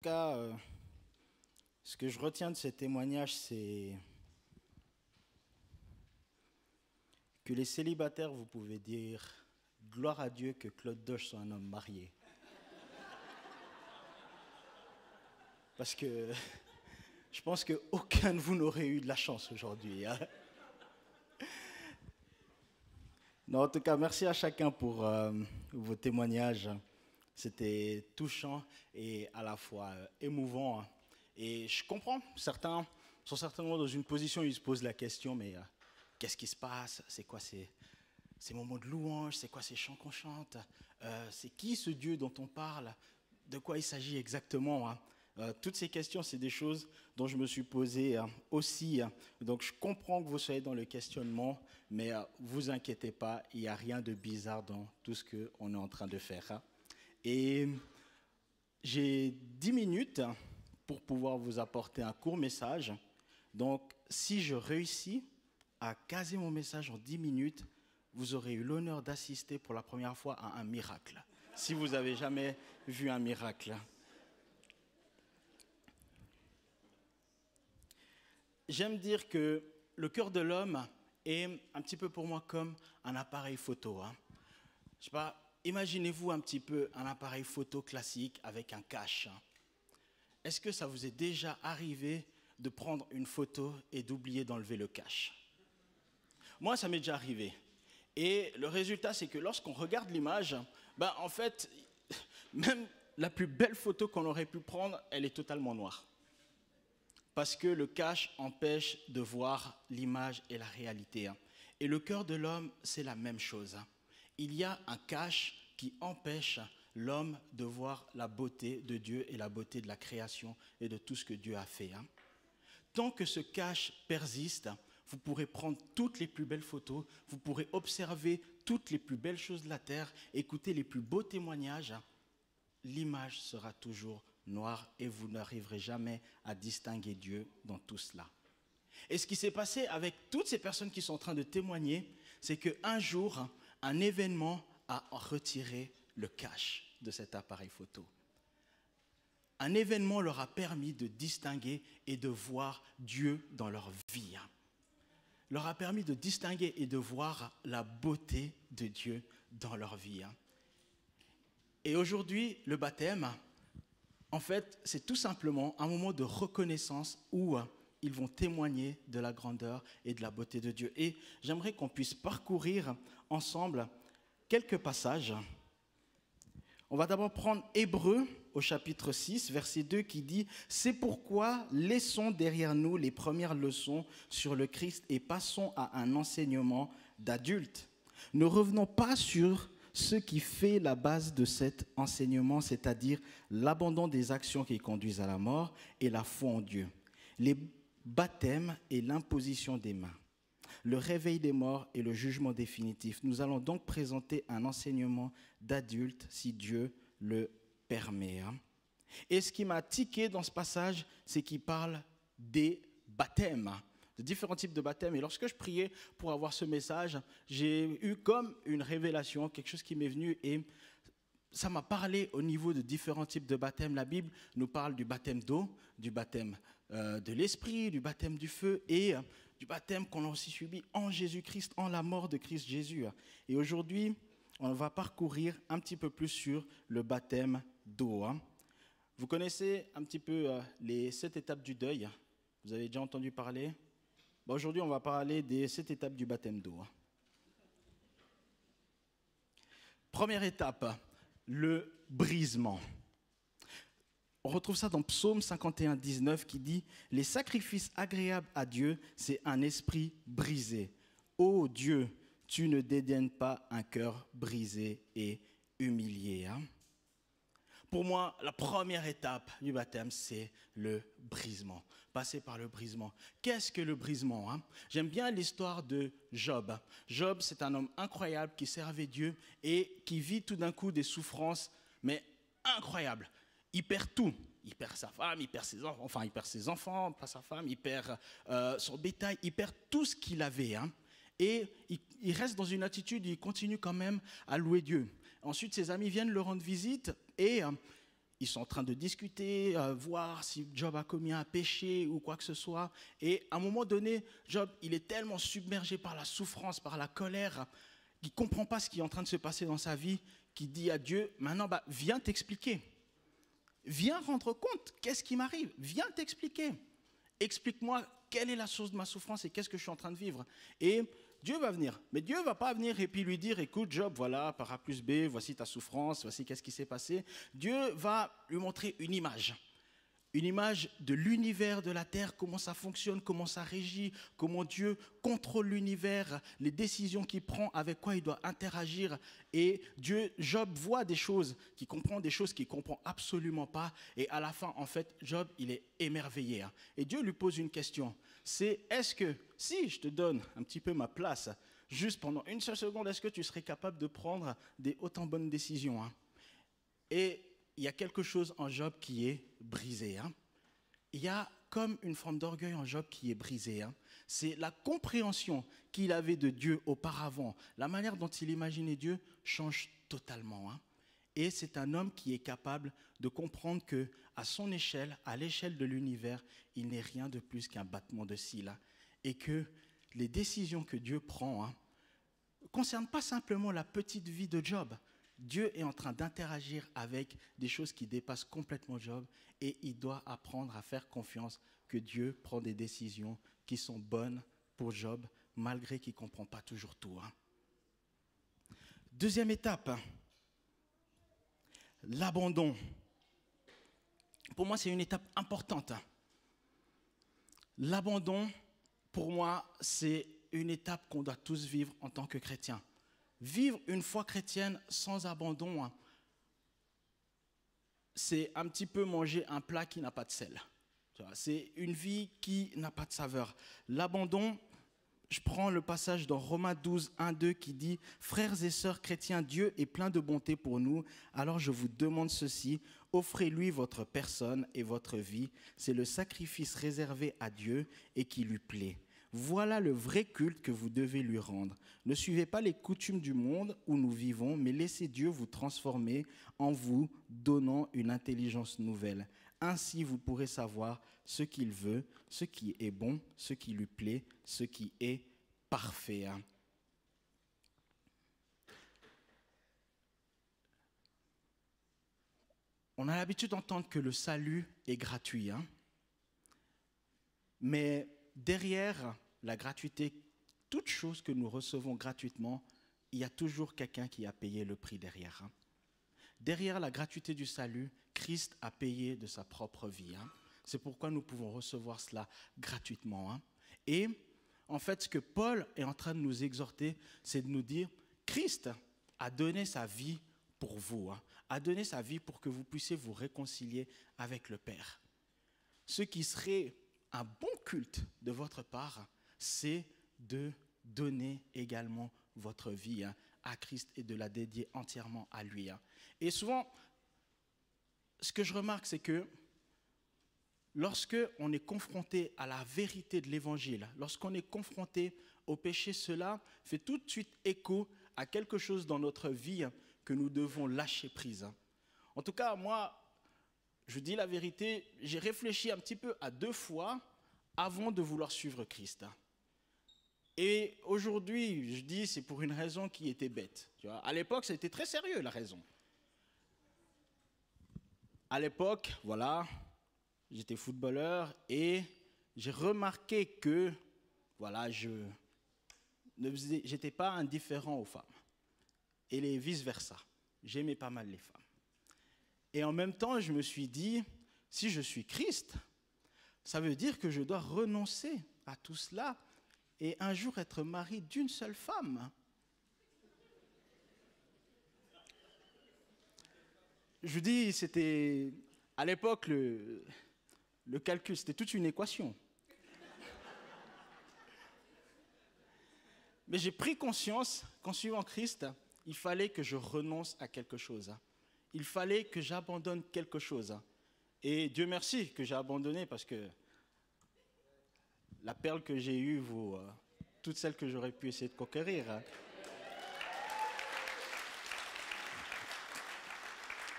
Cas, ce que je retiens de ces témoignages, c'est que les célibataires, vous pouvez dire gloire à Dieu que Claude Doche soit un homme marié. Parce que je pense qu'aucun de vous n'aurait eu de la chance aujourd'hui. Hein. Non, en tout cas, merci à chacun pour vos témoignages. C'était touchant et à la fois émouvant. Et je comprends, certains sont certainement dans une position où ils se posent la question, mais qu'est-ce qui se passe? C'est quoi ces moments de louange? C'est quoi ces chants qu'on chante? C'est qui ce Dieu dont on parle? De quoi il s'agit exactement? Toutes ces questions, c'est des choses dont je me suis posé aussi. Donc je comprends que vous soyez dans le questionnement, mais vous inquiétez pas, il n'y a rien de bizarre dans tout ce qu'on est en train de faire. Et j'ai 10 minutes pour pouvoir vous apporter un court message. Donc, si je réussis à caser mon message en 10 minutes, vous aurez eu l'honneur d'assister pour la première fois à un miracle. Si vous n'avez jamais vu un miracle. J'aime dire que le cœur de l'homme est un petit peu pour moi comme un appareil photo. Je sais pas, imaginez-vous un petit peu un appareil photo classique avec un cache. Est-ce que ça vous est déjà arrivé de prendre une photo et d'oublier d'enlever le cache? Moi, ça m'est déjà arrivé. Et le résultat, c'est que lorsqu'on regarde l'image, en fait, même la plus belle photo qu'on aurait pu prendre, elle est totalement noire. Parce que le cache empêche de voir l'image et la réalité. Et le cœur de l'homme, c'est la même chose. Il y a un cache qui empêche l'homme de voir la beauté de Dieu et la beauté de la création et de tout ce que Dieu a fait. Tant que ce cache persiste, vous pourrez prendre toutes les plus belles photos, vous pourrez observer toutes les plus belles choses de la terre, écouter les plus beaux témoignages. L'image sera toujours noire et vous n'arriverez jamais à distinguer Dieu dans tout cela. Et ce qui s'est passé avec toutes ces personnes qui sont en train de témoigner, c'est qu'un jour, un événement a retiré le cache de cet appareil photo. Un événement leur a permis de distinguer et de voir Dieu dans leur vie. Leur a permis de distinguer et de voir la beauté de Dieu dans leur vie. Et aujourd'hui, le baptême, en fait, c'est tout simplement un moment de reconnaissance où ils vont témoigner de la grandeur et de la beauté de Dieu. Et j'aimerais qu'on puisse parcourir ensemble quelques passages. On va d'abord prendre Hébreux au chapitre 6, verset 2 qui dit « C'est pourquoi laissons derrière nous les premières leçons sur le Christ et passons à un enseignement d'adulte. Ne revenons pas sur ce qui fait la base de cet enseignement, c'est-à-dire l'abandon des actions qui conduisent à la mort et la foi en Dieu, les baptêmes et l'imposition des mains, le réveil des morts et le jugement définitif. Nous allons donc présenter un enseignement d'adulte si Dieu le permet. Et ce qui m'a tiqué dans ce passage, c'est qu'il parle des baptêmes, de différents types de baptêmes. Et lorsque je priais pour avoir ce message, j'ai eu comme une révélation, quelque chose qui m'est venu et ça m'a parlé au niveau de différents types de baptêmes. La Bible nous parle du baptême d'eau, du baptême de l'esprit, du baptême du feu et du baptême qu'on a aussi subi en Jésus-Christ, en la mort de Christ Jésus. Et aujourd'hui, on va parcourir un petit peu plus sur le baptême d'eau. Vous connaissez un petit peu les 7 étapes du deuil? Vous avez déjà entendu parler? Aujourd'hui, on va parler des 7 étapes du baptême d'eau. Première étape, le brisement. On retrouve ça dans Psaume 51, 19 qui dit « Les sacrifices agréables à Dieu, c'est un esprit brisé. Ô Dieu, tu ne dédaignes pas un cœur brisé et humilié. » Pour moi, la première étape du baptême, c'est le brisement. Passer par le brisement. Qu'est-ce que le brisement? J'aime bien l'histoire de Job. Job, c'est un homme incroyable qui servait Dieu et qui vit tout d'un coup des souffrances, mais incroyables. Il perd tout. Il perd sa femme, il perd ses enfants, enfin il perd ses enfants, pas sa femme, il perd son bétail, il perd tout ce qu'il avait. Et il reste dans une attitude, il continue quand même à louer Dieu. Ensuite, ses amis viennent le rendre visite et ils sont en train de discuter, voir si Job a commis un péché ou quoi que ce soit. Et à un moment donné, Job, il est tellement submergé par la souffrance, par la colère, qu'il ne comprend pas ce qui est en train de se passer dans sa vie, qu'il dit à Dieu, maintenant, viens t'expliquer. Viens rendre compte, qu'est-ce qui m'arrive? Viens t'expliquer. Explique-moi quelle est la source de ma souffrance et qu'est-ce que je suis en train de vivre. Et Dieu va venir. Mais Dieu ne va pas venir et puis lui dire, écoute Job, voilà, par A plus B, voici ta souffrance, voici qu'est-ce qui s'est passé. Dieu va lui montrer une image de l'univers, de la terre, comment ça fonctionne, comment ça régit, comment Dieu contrôle l'univers, les décisions qu'il prend, avec quoi il doit interagir. Et Job voit des choses, qu'il comprend des choses qu'il ne comprend absolument pas. Et à la fin, en fait, Job, il est émerveillé. Et Dieu lui pose une question. C'est, est-ce que, si je te donne un petit peu ma place, juste pendant une seule seconde, est-ce que tu serais capable de prendre des autant bonnes décisions? Et il y a quelque chose en Job qui est brisé. Il y a comme une forme d'orgueil en Job qui est brisée. C'est la compréhension qu'il avait de Dieu auparavant. La manière dont il imaginait Dieu change totalement. Et c'est un homme qui est capable de comprendre qu'à son échelle, à l'échelle de l'univers, il n'est rien de plus qu'un battement de cils. Et que les décisions que Dieu prend ne concernent pas simplement la petite vie de Job. Dieu est en train d'interagir avec des choses qui dépassent complètement Job et il doit apprendre à faire confiance que Dieu prend des décisions qui sont bonnes pour Job, malgré qu'il ne comprend pas toujours tout. Deuxième étape, l'abandon. Pour moi, c'est une étape importante. L'abandon, pour moi, c'est une étape qu'on doit tous vivre en tant que chrétiens. Vivre une foi chrétienne sans abandon, c'est un petit peu manger un plat qui n'a pas de sel. C'est une vie qui n'a pas de saveur. L'abandon, je prends le passage dans Romains 12, 1, 2 qui dit « Frères et sœurs chrétiens, Dieu est plein de bonté pour nous, alors je vous demande ceci, offrez-lui votre personne et votre vie, c'est le sacrifice réservé à Dieu et qui lui plaît. Voilà le vrai culte que vous devez lui rendre. Ne suivez pas les coutumes du monde où nous vivons, mais laissez Dieu vous transformer en vous donnant une intelligence nouvelle. Ainsi, vous pourrez savoir ce qu'il veut, ce qui est bon, ce qui lui plaît, ce qui est parfait. » On a l'habitude d'entendre que le salut est gratuit, mais derrière la gratuité, toute chose que nous recevons gratuitement, il y a toujours quelqu'un qui a payé le prix derrière. Derrière la gratuité du salut, Christ a payé de sa propre vie. C'est pourquoi nous pouvons recevoir cela gratuitement. Et en fait, ce que Paul est en train de nous exhorter, c'est de nous dire, Christ a donné sa vie pour vous, a donné sa vie pour que vous puissiez vous réconcilier avec le Père. Ce qui serait un bon culte de votre part, c'est de donner également votre vie à Christ et de la dédier entièrement à lui. Et souvent, ce que je remarque, c'est que lorsque on est confronté à la vérité de l'Évangile, lorsqu'on est confronté au péché, cela fait tout de suite écho à quelque chose dans notre vie que nous devons lâcher prise. En tout cas, moi, je dis la vérité, j'ai réfléchi un petit peu à 2 fois avant de vouloir suivre Christ. Et aujourd'hui, je dis, c'est pour une raison qui était bête. Tu vois, à l'époque, c'était très sérieux, la raison. À l'époque, voilà, j'étais footballeur et j'ai remarqué que, voilà, j'étais pas indifférent aux femmes. Et vice-versa. J'aimais pas mal les femmes. Et en même temps, je me suis dit, si je suis Christ, ça veut dire que je dois renoncer à tout cela et un jour être marié d'une seule femme. Je vous dis, c'était, à l'époque, le calcul, c'était toute une équation. Mais j'ai pris conscience qu'en suivant Christ, il fallait que je renonce à quelque chose. Il fallait que j'abandonne quelque chose. Et Dieu merci que j'ai abandonné parce que la perle que j'ai eue vaut toutes celles que j'aurais pu essayer de conquérir.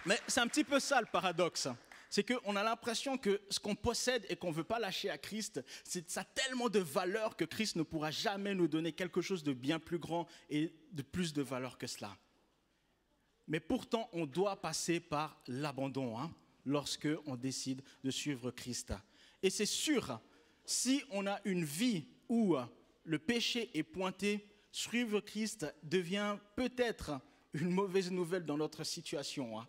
Mais c'est un petit peu ça le paradoxe. C'est qu'on a l'impression que ce qu'on possède et qu'on ne veut pas lâcher à Christ, ça a tellement de valeur que Christ ne pourra jamais nous donner quelque chose de bien plus grand et de plus de valeur que cela. Mais pourtant, on doit passer par l'abandon lorsque on décide de suivre Christ. Et c'est sûr, si on a une vie où le péché est pointé, suivre Christ devient peut-être une mauvaise nouvelle dans notre situation.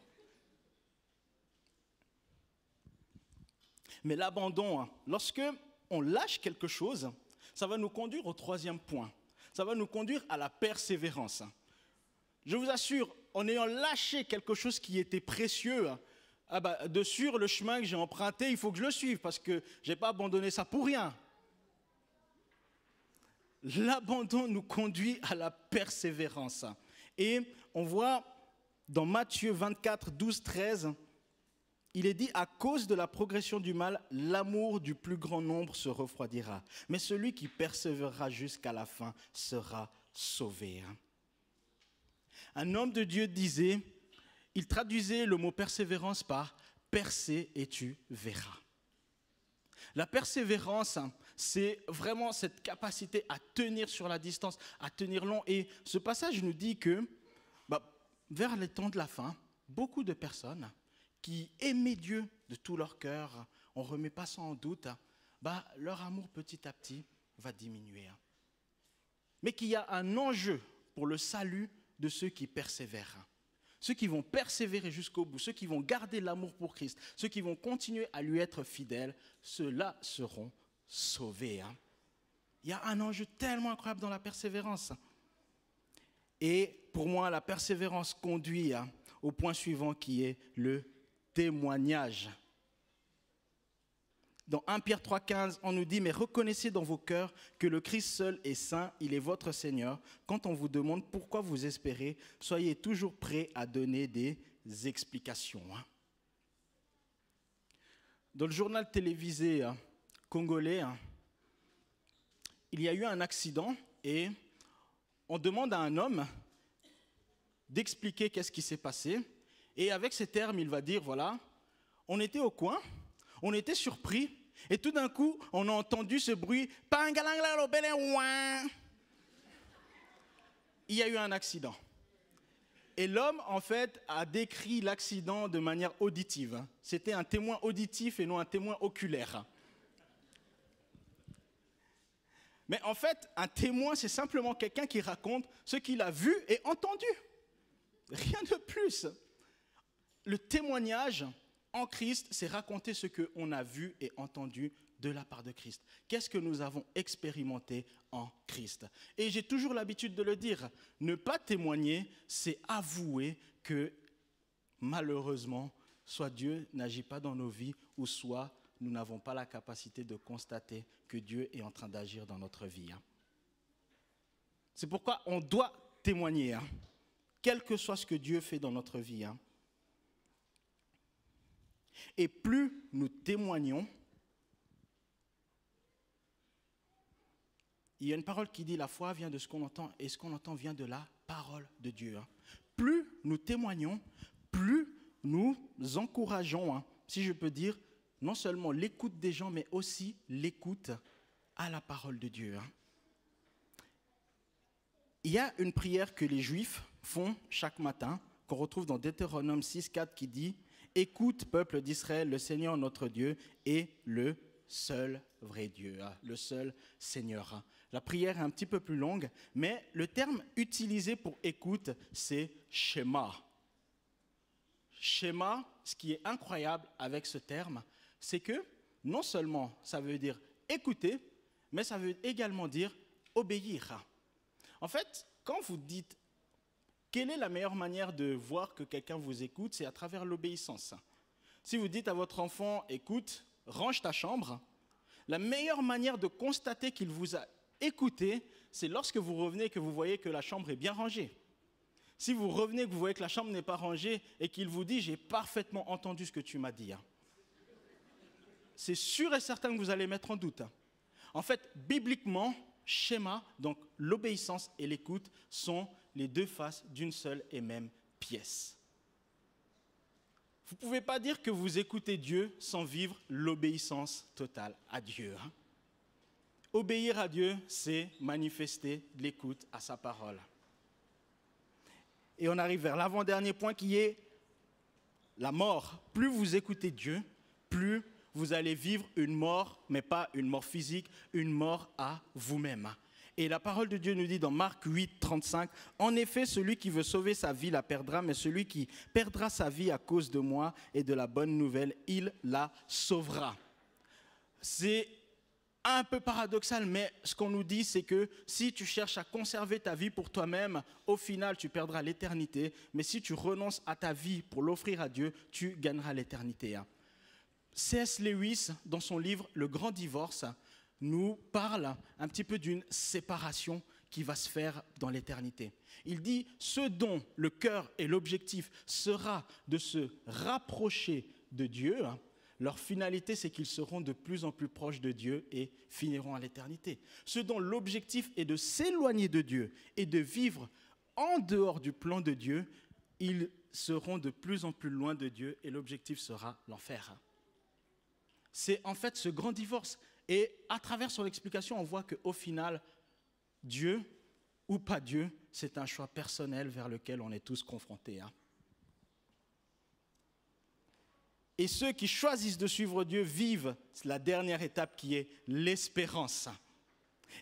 Mais l'abandon, lorsque on lâche quelque chose, ça va nous conduire au troisième point. Ça va nous conduire à la persévérance. Je vous assure, en ayant lâché quelque chose qui était précieux, sur le chemin que j'ai emprunté, il faut que je le suive parce que je n'ai pas abandonné ça pour rien. L'abandon nous conduit à la persévérance. Et on voit dans Matthieu 24, 12, 13, il est dit, à cause de la progression du mal, l'amour du plus grand nombre se refroidira. Mais celui qui persévérera jusqu'à la fin sera sauvé. Un homme de Dieu disait, il traduisait le mot persévérance par percer et tu verras. La persévérance, c'est vraiment cette capacité à tenir sur la distance, à tenir long. Et ce passage nous dit que, vers les temps de la fin, beaucoup de personnes qui aimaient Dieu de tout leur cœur, on ne remet pas ça en doute, leur amour petit à petit va diminuer. Mais qu'il y a un enjeu pour le salut de ceux qui persévèrent. Ceux qui vont persévérer jusqu'au bout, ceux qui vont garder l'amour pour Christ, ceux qui vont continuer à lui être fidèles, ceux-là seront sauvés. Il y a un enjeu tellement incroyable dans la persévérance. Et pour moi, la persévérance conduit au point suivant qui est le témoignage. Dans 1 Pierre 3,15, on nous dit « Mais reconnaissez dans vos cœurs que le Christ seul est saint, il est votre Seigneur. Quand on vous demande pourquoi vous espérez, soyez toujours prêts à donner des explications. » Dans le journal télévisé congolais, il y a eu un accident et on demande à un homme d'expliquer qu'est-ce qui s'est passé. Et avec ces termes, il va dire, voilà, on était au coin, on était surpris, et tout d'un coup, on a entendu ce bruit. Il y a eu un accident. Et l'homme, en fait, a décrit l'accident de manière auditive. C'était un témoin auditif et non un témoin oculaire. Mais en fait, un témoin, c'est simplement quelqu'un qui raconte ce qu'il a vu et entendu. Rien de plus. Le témoignage en Christ, c'est raconter ce qu'on a vu et entendu de la part de Christ. Qu'est-ce que nous avons expérimenté en Christ? Et j'ai toujours l'habitude de le dire, ne pas témoigner, c'est avouer que malheureusement, soit Dieu n'agit pas dans nos vies, ou soit nous n'avons pas la capacité de constater que Dieu est en train d'agir dans notre vie. C'est pourquoi on doit témoigner, quel que soit ce que Dieu fait dans notre vie. Et plus nous témoignons, il y a une parole qui dit la foi vient de ce qu'on entend et ce qu'on entend vient de la parole de Dieu. Plus nous témoignons, plus nous encourageons, si je peux dire, non seulement l'écoute des gens, mais aussi l'écoute à la parole de Dieu. Il y a une prière que les Juifs font chaque matin, qu'on retrouve dans Deutéronome 6,4 qui dit « Écoute, peuple d'Israël, le Seigneur notre Dieu est le seul vrai Dieu, le seul Seigneur. » La prière est un petit peu plus longue, mais le terme utilisé pour écoute, c'est « Shema ». Shema, ce qui est incroyable avec ce terme, c'est que non seulement ça veut dire écouter, mais ça veut également dire obéir. En fait, quand vous dites quelle est la meilleure manière de voir que quelqu'un vous écoute, c'est à travers l'obéissance. Si vous dites à votre enfant, écoute, range ta chambre, la meilleure manière de constater qu'il vous a écouté, c'est lorsque vous revenez et que vous voyez que la chambre est bien rangée. Si vous revenez et que vous voyez que la chambre n'est pas rangée et qu'il vous dit « j'ai parfaitement entendu ce que tu m'as dit », c'est sûr et certain que vous allez mettre en doute. En fait, bibliquement, schéma, donc l'obéissance et l'écoute, sont les deux faces d'une seule et même pièce. Vous ne pouvez pas dire que vous écoutez Dieu sans vivre l'obéissance totale à Dieu. Obéir à Dieu, c'est manifester de l'écoute à sa parole. Et on arrive vers l'avant-dernier point qui est la mort. Plus vous écoutez Dieu, plus vous allez vivre une mort, mais pas une mort physique, une mort à vous-même. Et la parole de Dieu nous dit dans Marc 8, 35, « En effet, celui qui veut sauver sa vie la perdra, mais celui qui perdra sa vie à cause de moi et de la bonne nouvelle, il la sauvera. » C'est un peu paradoxal, mais ce qu'on nous dit, c'est que si tu cherches à conserver ta vie pour toi-même, au final, tu perdras l'éternité. Mais si tu renonces à ta vie pour l'offrir à Dieu, tu gagneras l'éternité. C.S. Lewis, dans son livre « Le Grand Divorce », nous parle un petit peu d'une séparation qui va se faire dans l'éternité. Il dit « Ce dont le cœur et l'objectif sera de se rapprocher de Dieu », leur finalité, c'est qu'ils seront de plus en plus proches de Dieu et finiront à l'éternité. Ce dont l'objectif est de s'éloigner de Dieu et de vivre en dehors du plan de Dieu, ils seront de plus en plus loin de Dieu et l'objectif sera l'enfer. C'est en fait ce grand divorce. Et à travers son explication, on voit qu'au final, Dieu ou pas Dieu, c'est un choix personnel vers lequel on est tous confrontés. Et ceux qui choisissent de suivre Dieu vivent la dernière étape qui est l'espérance.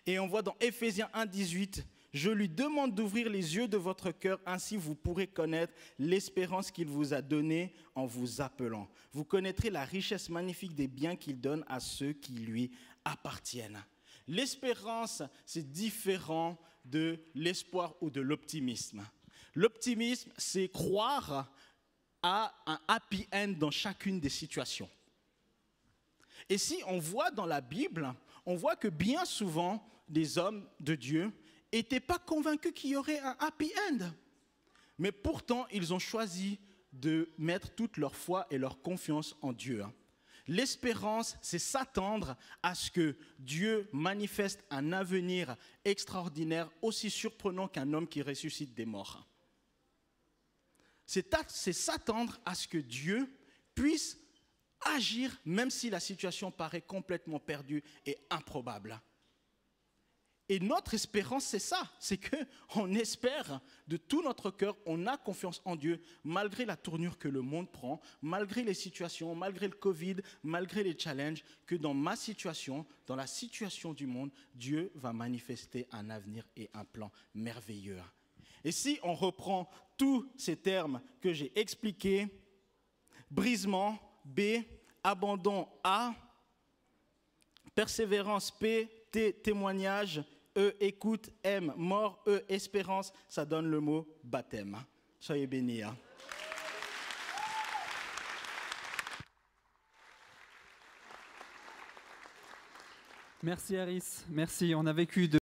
Et on voit dans Éphésiens 1, 18, « Je lui demande d'ouvrir les yeux de votre cœur, ainsi vous pourrez connaître l'espérance qu'il vous a donnée en vous appelant. Vous connaîtrez la richesse magnifique des biens qu'il donne à ceux qui lui appartiennent. » L'espérance, c'est différent de l'espoir ou de l'optimisme. L'optimisme, c'est croire à un happy end dans chacune des situations. Et si on voit dans la Bible, on voit que bien souvent, des hommes de Dieu n'étaient pas convaincus qu'il y aurait un happy end. Mais pourtant, ils ont choisi de mettre toute leur foi et leur confiance en Dieu. L'espérance, c'est s'attendre à ce que Dieu manifeste un avenir extraordinaire, aussi surprenant qu'un homme qui ressuscite des morts. C'est s'attendre à ce que Dieu puisse agir même si la situation paraît complètement perdue et improbable. Et notre espérance, c'est ça, c'est qu'on espère de tout notre cœur, on a confiance en Dieu, malgré la tournure que le monde prend, malgré les situations, malgré le Covid, malgré les challenges, que dans ma situation, dans la situation du monde, Dieu va manifester un avenir et un plan merveilleux. Et si on reprend tous ces termes que j'ai expliqués, brisement, B, abandon, A, persévérance, P, T, témoignage, E, écoute, M, mort, E, espérance, ça donne le mot baptême. Soyez bénis. Merci Harris, merci. On a vécu de